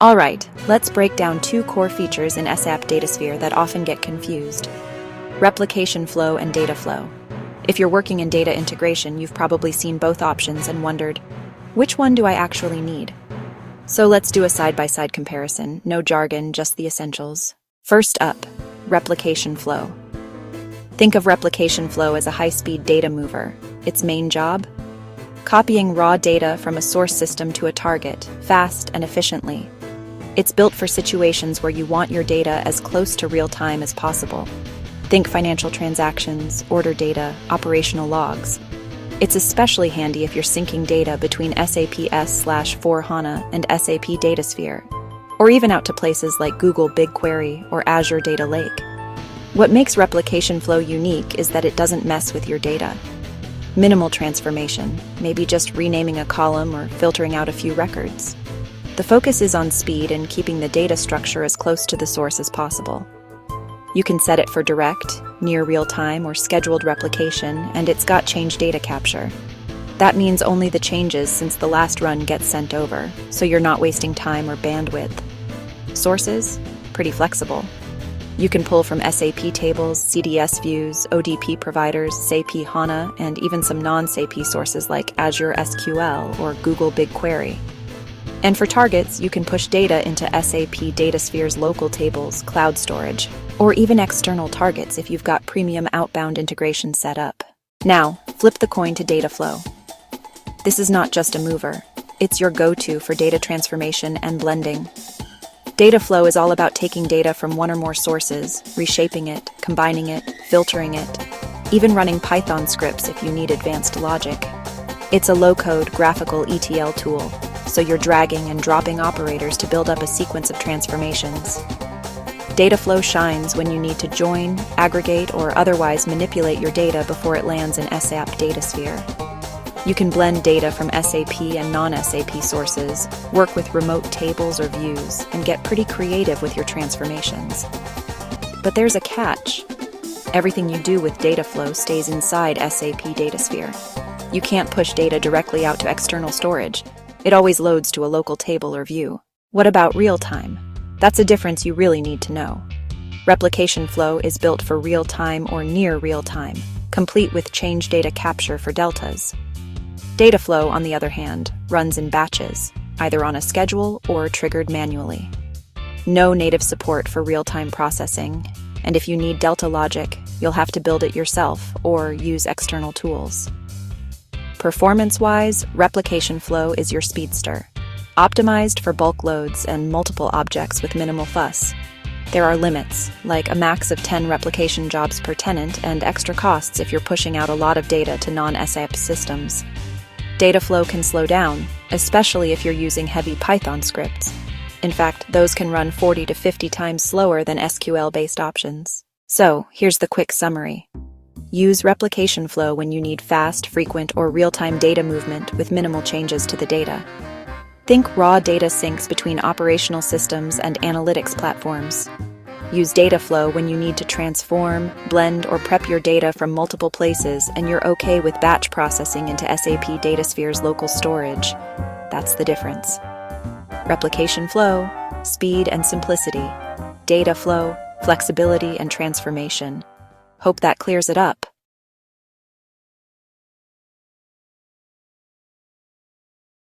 Alright, let's break down two core features in SAP Datasphere that often get confused: replication flow and data flow. If you're working in data integration, you've probably seen both options and wondered, which one do I actually need? So let's do a side-by-side comparison. No jargon, just the essentials. First up, replication flow. Think of replication flow as a high-speed data mover. Its main job? Copying raw data from a source system to a target, fast and efficiently. It's built for situations where you want your data as close to real-time as possible. Think financial transactions, order data, operational logs. It's especially handy if you're syncing data between SAP S/4HANA and SAP Datasphere, or even out to places like Google BigQuery or Azure Data Lake. What makes replication flow unique is that it doesn't mess with your data. Minimal transformation, maybe just renaming a column or filtering out a few records. The focus is on speed and keeping the data structure as close to the source as possible. You can set it for direct, near real-time, or scheduled replication, and it's got change data capture. That means only the changes since the last run gets sent over, so you're not wasting time or bandwidth. Sources? Pretty flexible. You can pull from SAP tables, CDS views, ODP providers, SAP HANA, and even some non-SAP sources like Azure SQL or Google BigQuery. And for targets, you can push data into SAP Datasphere's local tables, cloud storage, or even external targets if you've got premium outbound integration set up. Now, flip the coin to data flow. This is not just a mover. It's your go-to for data transformation and blending. Data flow is all about taking data from one or more sources, reshaping it, combining it, filtering it, even running Python scripts if you need advanced logic. It's a low-code graphical ETL tool, so you're dragging and dropping operators to build up a sequence of transformations. Data flow shines when you need to join, aggregate, or otherwise manipulate your data before it lands in SAP Datasphere. You can blend data from SAP and non-SAP sources, work with remote tables or views, and get pretty creative with your transformations. But there's a catch. Everything you do with data flow stays inside SAP Datasphere. You can't push data directly out to external storage. It always loads to a local table or view. What about real-time? That's a difference you really need to know. Replication flow is built for real-time or near real-time, complete with change data capture for deltas. Data flow, on the other hand, runs in batches, either on a schedule or triggered manually. No native support for real-time processing, and if you need delta logic, you'll have to build it yourself or use external tools. Performance-wise, replication flow is your speedster, optimized for bulk loads and multiple objects with minimal fuss. There are limits, like a max of 10 replication jobs per tenant and extra costs if you're pushing out a lot of data to non-SAP systems. Data flow can slow down, especially if you're using heavy Python scripts. In fact, those can run 40 to 50 times slower than SQL-based options. So, here's the quick summary. Use replication flow when you need fast, frequent, or real-time data movement with minimal changes to the data. Think raw data syncs between operational systems and analytics platforms. Use data flow when you need to transform, blend, or prep your data from multiple places and you're okay with batch processing into SAP Datasphere's local storage. That's the difference. Replication flow, speed and simplicity. Data flow, flexibility and transformation. Hope that clears it up.